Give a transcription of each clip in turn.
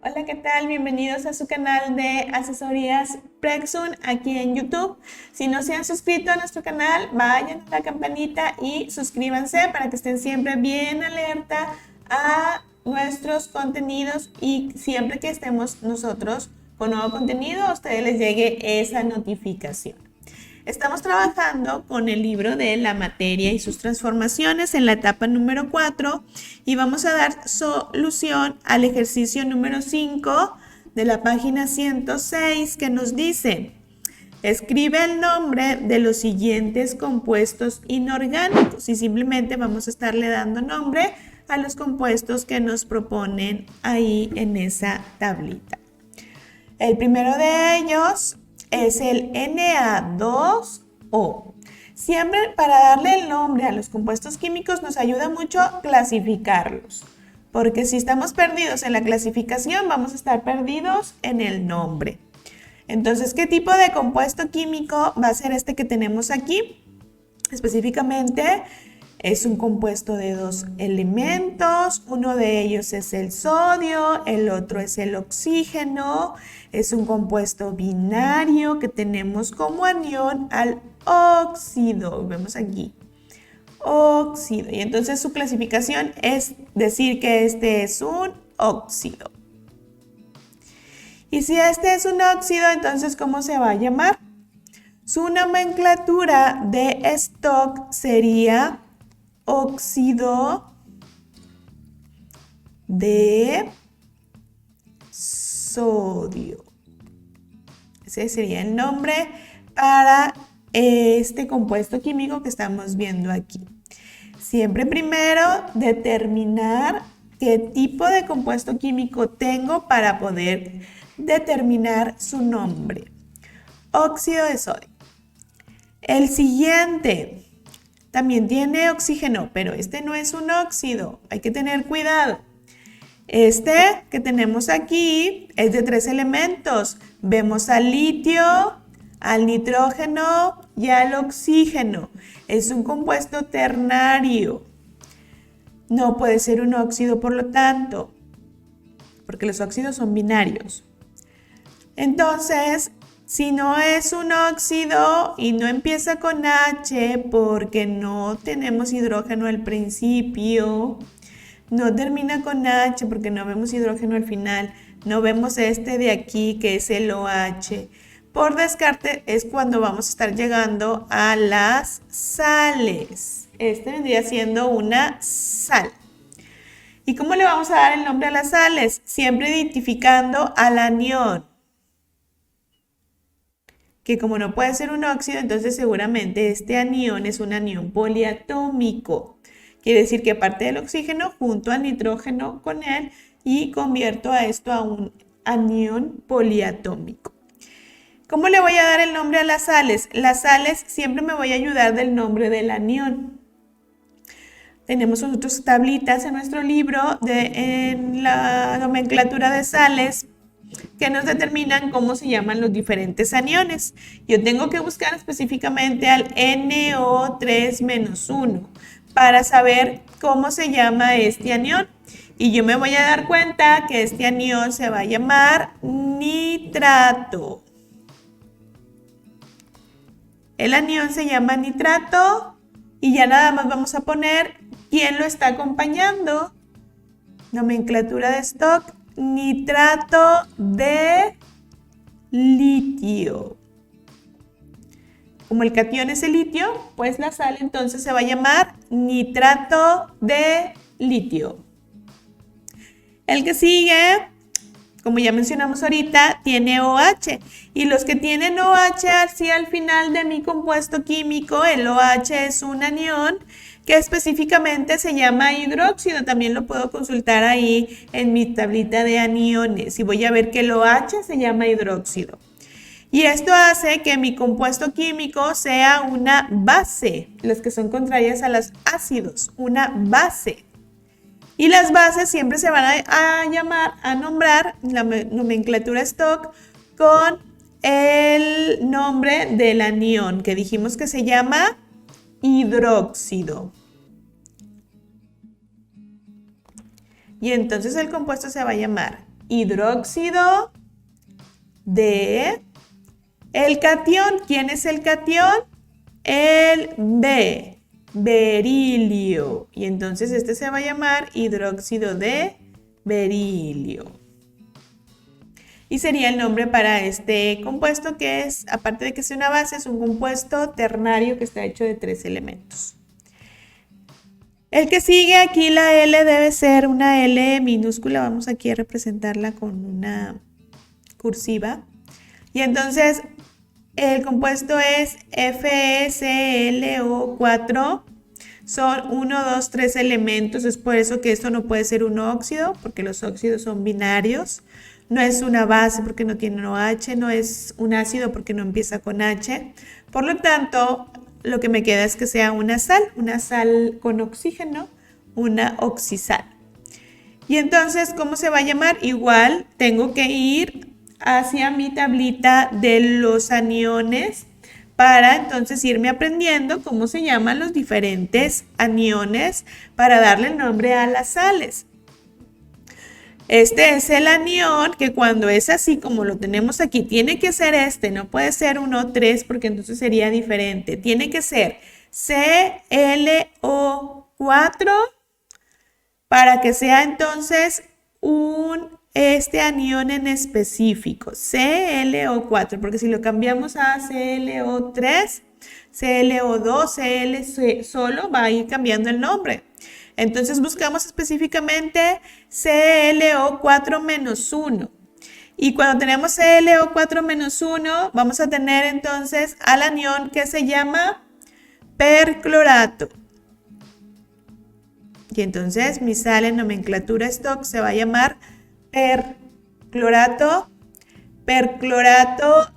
Hola, ¿qué tal? Bienvenidos a su canal de asesorías Prexun aquí en YouTube. Si no se han suscrito a nuestro canal, vayan a la campanita y suscríbanse para que estén siempre bien alerta a nuestros contenidos y siempre que estemos nosotros con nuevo contenido, a ustedes les llegue esa notificación. Estamos trabajando con el libro de la materia y sus transformaciones en la etapa número 4 y vamos a dar solución al ejercicio número 5 de la página 106 que nos dice: escribe el nombre de los siguientes compuestos inorgánicos y simplemente vamos a estarle dando nombre a los compuestos que nos proponen ahí en esa tablita. El primero de ellos es el Na2O. Siempre para darle el nombre a los compuestos químicos nos ayuda mucho clasificarlos, porque si estamos perdidos en la clasificación vamos a estar perdidos en el nombre. Entonces, ¿qué tipo de compuesto químico va a ser este que tenemos aquí? Específicamente es un compuesto de dos elementos, uno de ellos es el sodio, el otro es el oxígeno, es un compuesto binario que tenemos como anión al óxido, vemos aquí, óxido, y entonces su clasificación es decir que este es un óxido. Y si este es un óxido, entonces ¿cómo se va a llamar? Su nomenclatura de stock sería óxido de sodio. Ese sería el nombre para este compuesto químico que estamos viendo aquí. Siempre primero determinar qué tipo de compuesto químico tengo para poder determinar su nombre. Óxido de sodio. El siguiente también tiene oxígeno, pero este no es un óxido, hay que tener cuidado. Este que tenemos aquí es de 3 elementos. Vemos al litio, al nitrógeno y al oxígeno. Es un compuesto ternario. No puede ser un óxido, por lo tanto, porque los óxidos son binarios. Entonces, si no es un óxido y no empieza con H porque no tenemos hidrógeno al principio, no termina con H porque no vemos hidrógeno al final, no vemos este de aquí que es el OH, por descarte es cuando vamos a estar llegando a las sales. Este vendría siendo una sal. ¿Y cómo le vamos a dar el nombre a las sales? Siempre identificando al anión, que como no puede ser un óxido, entonces seguramente este anión es un anión poliatómico. Quiere decir que parte del oxígeno junto al nitrógeno con él y convierto a esto a un anión poliatómico. ¿Cómo le voy a dar el nombre a las sales? Las sales siempre me voy a ayudar del nombre del anión. Tenemos nosotros tablitas en nuestro libro en la nomenclatura de sales que nos determinan cómo se llaman los diferentes aniones. Yo tengo que buscar específicamente al NO3-1 para saber cómo se llama este anión. Y yo me voy a dar cuenta que este anión se va a llamar nitrato. El anión se llama nitrato y ya nada más vamos a poner quién lo está acompañando. Nomenclatura de stock, nitrato de litio. Como el catión es el litio, pues la sal entonces se va a llamar nitrato de litio. El que sigue, como ya mencionamos ahorita, tiene OH. Y los que tienen OH así al final de mi compuesto químico, el OH es un anión que específicamente se llama hidróxido. También lo puedo consultar ahí en mi tablita de aniones y voy a ver que el OH se llama hidróxido. Y esto hace que mi compuesto químico sea una base, las que son contrarias a los ácidos, una base. Y las bases siempre se van a nombrar, la nomenclatura stock, con el nombre del anión, que dijimos que se llama hidróxido. Y entonces el compuesto se va a llamar hidróxido de el catión. ¿Quién es el catión? El berilio. Y entonces este se va a llamar hidróxido de berilio. Y sería el nombre para este compuesto que es, aparte de que sea una base, es un compuesto ternario que está hecho de 3 elementos. El que sigue aquí, la L debe ser una L minúscula. Vamos aquí a representarla con una cursiva. Y entonces el compuesto es FeSlO4. Son 1, 2, 3 elementos. Es por eso que esto no puede ser un óxido, porque los óxidos son binarios. No es una base porque no tiene OH, no es un ácido porque no empieza con H. Por lo tanto, lo que me queda es que sea una sal con oxígeno, una oxisal. Y entonces, ¿cómo se va a llamar? Igual, tengo que ir hacia mi tablita de los aniones para entonces irme aprendiendo cómo se llaman los diferentes aniones para darle nombre a las sales. Este es el anión que cuando es así como lo tenemos aquí, tiene que ser este, no puede ser 1, 3 porque entonces sería diferente. Tiene que ser ClO4 para que sea entonces este anión en específico, ClO4, porque si lo cambiamos a ClO3, ClO2, Cl solo va a ir cambiando el nombre. Entonces buscamos específicamente ClO4-1. Y cuando tenemos ClO4-1, vamos a tener entonces al anión que se llama perclorato. Y entonces mi sal en nomenclatura stock se va a llamar perclorato. Perclorato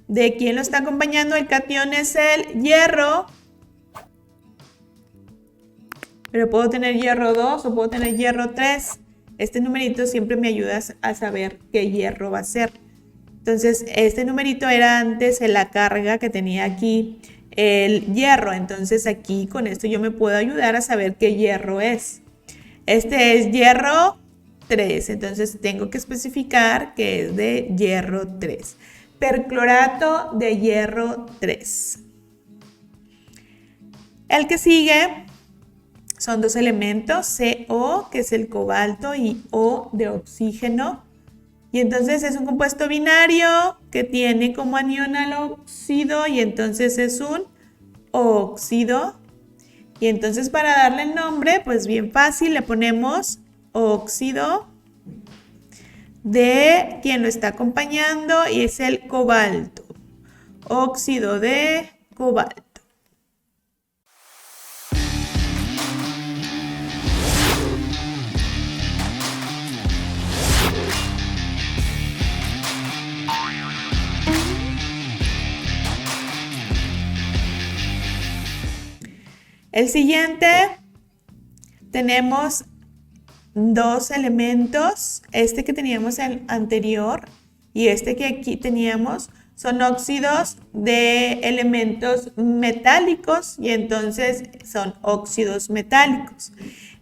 ¿de quién lo está acompañando? El catión es el hierro. Pero puedo tener hierro 2 o puedo tener hierro 3. Este numerito siempre me ayuda a saber qué hierro va a ser. Entonces, este numerito era antes en la carga que tenía aquí el hierro. Entonces, aquí con esto yo me puedo ayudar a saber qué hierro es. Este es hierro 3. Entonces, tengo que especificar que es de hierro 3. Perclorato de hierro 3. El que sigue son 2 elementos, CO, que es el cobalto, y O de oxígeno. Y entonces es un compuesto binario que tiene como anión al óxido y entonces es un óxido. Y entonces para darle el nombre, pues bien fácil, le ponemos óxido de quien lo está acompañando y es el cobalto. Óxido de cobalto. El siguiente, tenemos 2 elementos, este que teníamos el anterior y este que aquí teníamos, son óxidos de elementos metálicos y entonces son óxidos metálicos.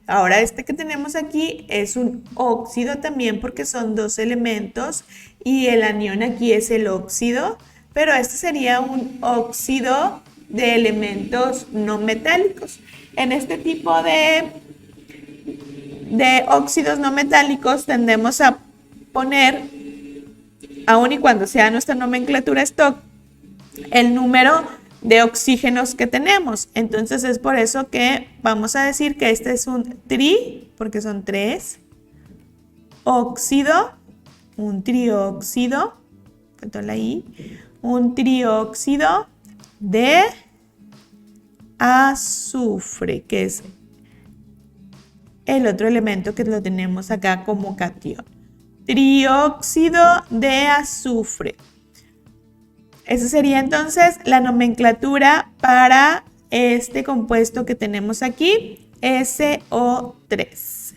Ahora este que tenemos aquí es un óxido también porque son 2 elementos y el anión aquí es el óxido, pero este sería un óxido de elementos no metálicos. En este tipo de óxidos no metálicos tendemos a poner, aun y cuando sea nuestra nomenclatura stock, el número de oxígenos que tenemos. Entonces es por eso que vamos a decir que este es un porque son 3, óxido, un trióxido, faltó la I, un trióxido de azufre, que es el otro elemento que lo tenemos acá como catión. Trióxido de azufre. Esa sería entonces la nomenclatura para este compuesto que tenemos aquí, SO3.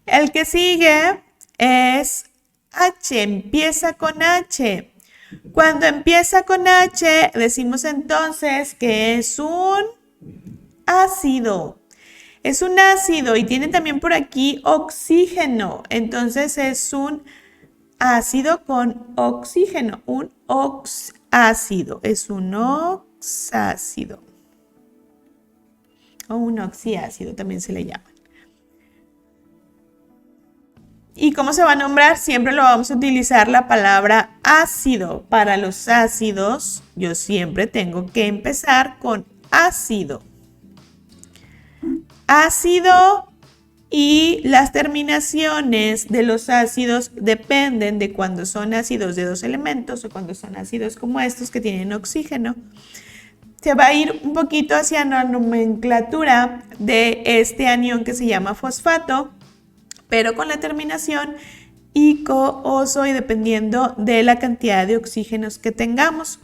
El que sigue es H, empieza con H. Cuando empieza con H, decimos entonces que es un ácido. Es un ácido y tiene también por aquí oxígeno. Entonces es un ácido con oxígeno, un oxácido. Es un oxácido. O un oxiácido también se le llama. ¿Y cómo se va a nombrar? Siempre lo vamos a utilizar la palabra ácido. Para los ácidos, yo siempre tengo que empezar con ácido. Ácido, y las terminaciones de los ácidos dependen de cuando son ácidos de 2 elementos o cuando son ácidos como estos que tienen oxígeno. Se va a ir un poquito hacia la nomenclatura de este anión que se llama fosfato, pero con la terminación ico, oso y dependiendo de la cantidad de oxígenos que tengamos.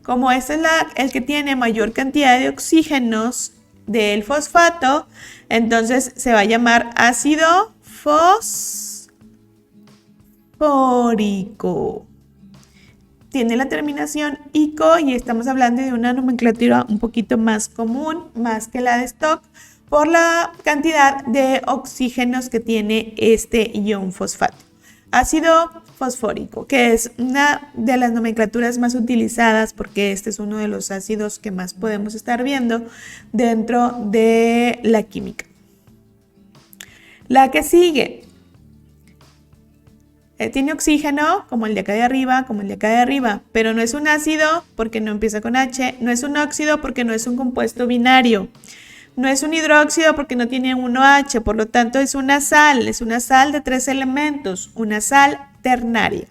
Como este es el que tiene mayor cantidad de oxígenos del fosfato, entonces se va a llamar ácido fosfórico. Tiene la terminación ico y estamos hablando de una nomenclatura un poquito más común, más que la de stock, por la cantidad de oxígenos que tiene este ion fosfato. Ácido fosfórico, que es una de las nomenclaturas más utilizadas porque este es uno de los ácidos que más podemos estar viendo dentro de la química. La que sigue tiene oxígeno, como el de acá de arriba, pero no es un ácido porque no empieza con H, no es un óxido porque no es un compuesto binario. No es un hidróxido porque no tiene 1H, por lo tanto es una sal de 3 elementos, una sal ternaria.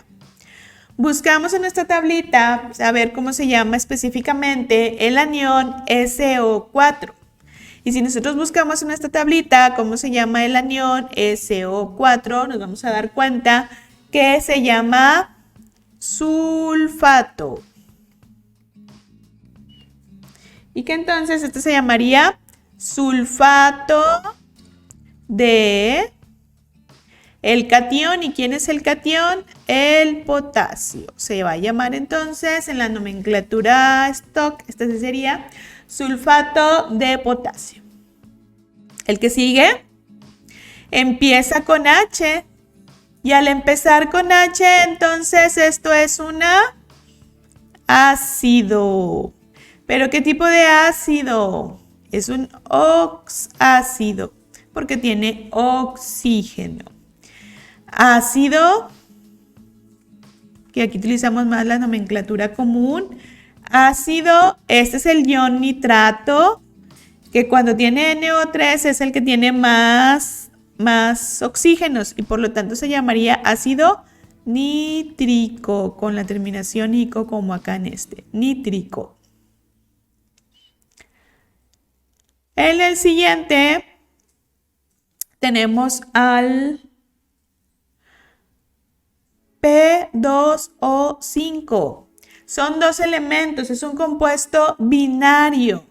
Buscamos en nuestra tablita a ver cómo se llama específicamente el anión SO4. Y si nosotros buscamos en nuestra tablita cómo se llama el anión SO4, nos vamos a dar cuenta que se llama sulfato. Y que entonces este se llamaría sulfato de el catión. ¿Y quién es el catión? El potasio. Se va a llamar entonces en la nomenclatura stock, este sería sulfato de potasio. El que sigue empieza con H. Y al empezar con H, entonces esto es un ácido. ¿Pero qué tipo de ácido? Es un oxácido, porque tiene oxígeno. Ácido, que aquí utilizamos más la nomenclatura común. Ácido, este es el ion nitrato, que cuando tiene NO3 es el que tiene más oxígenos y por lo tanto se llamaría ácido nítrico, con la terminación ico como acá en este, nítrico. En el siguiente tenemos al P2O5. Son 2 elementos, es un compuesto binario.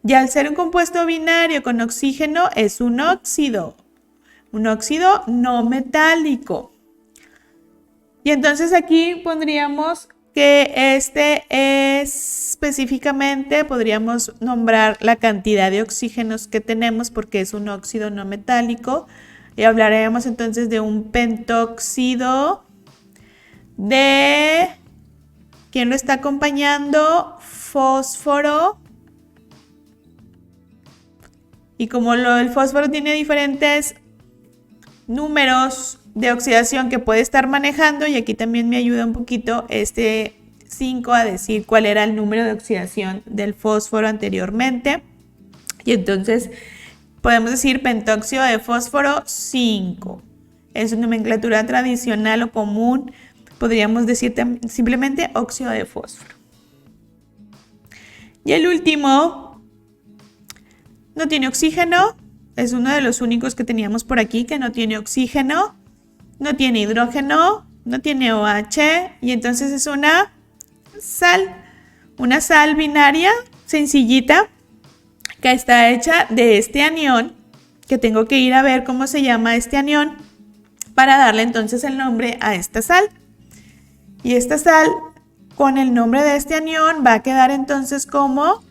Y al ser un compuesto binario con oxígeno es un óxido no metálico. Y entonces aquí pondríamos que este específicamente podríamos nombrar la cantidad de oxígenos que tenemos porque es un óxido no metálico. Y hablaremos entonces de un pentóxido de, ¿quién lo está acompañando? Fósforo. Y como el fósforo tiene diferentes números de oxidación que puede estar manejando, y aquí también me ayuda un poquito este 5 a decir cuál era el número de oxidación del fósforo anteriormente. Y entonces podemos decir pentóxido de fósforo 5. En su nomenclatura tradicional o común podríamos decir simplemente óxido de fósforo. Y el último no tiene oxígeno, es uno de los únicos que teníamos por aquí que no tiene oxígeno, no tiene hidrógeno, no tiene OH y entonces es una sal binaria sencillita que está hecha de este anión, que tengo que ir a ver cómo se llama este anión para darle entonces el nombre a esta sal. Y esta sal con el nombre de este anión va a quedar entonces como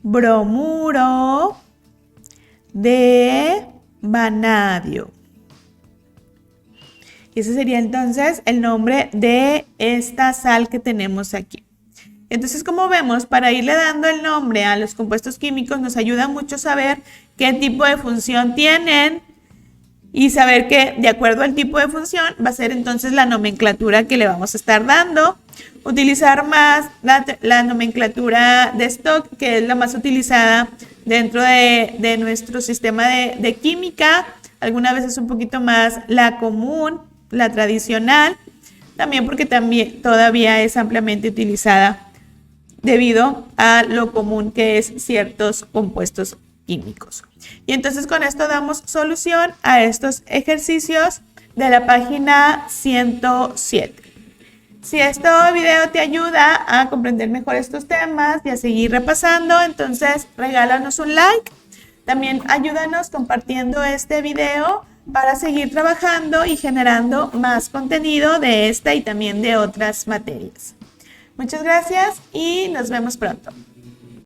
bromuro de vanadio. Y ese sería entonces el nombre de esta sal que tenemos aquí. Entonces, como vemos, para irle dando el nombre a los compuestos químicos nos ayuda mucho saber qué tipo de función tienen y saber que de acuerdo al tipo de función va a ser entonces la nomenclatura que le vamos a estar dando. Utilizar más la nomenclatura de stock, que es la más utilizada dentro de nuestro sistema de química. Algunas veces un poquito más la común, la tradicional, también porque también todavía es ampliamente utilizada debido a lo común que es ciertos compuestos químicos. Y entonces con esto damos solución a estos ejercicios de la página 107. Si este video te ayuda a comprender mejor estos temas y a seguir repasando, entonces regálanos un like. También ayúdanos compartiendo este video para seguir trabajando y generando más contenido de esta y también de otras materias. Muchas gracias y nos vemos pronto.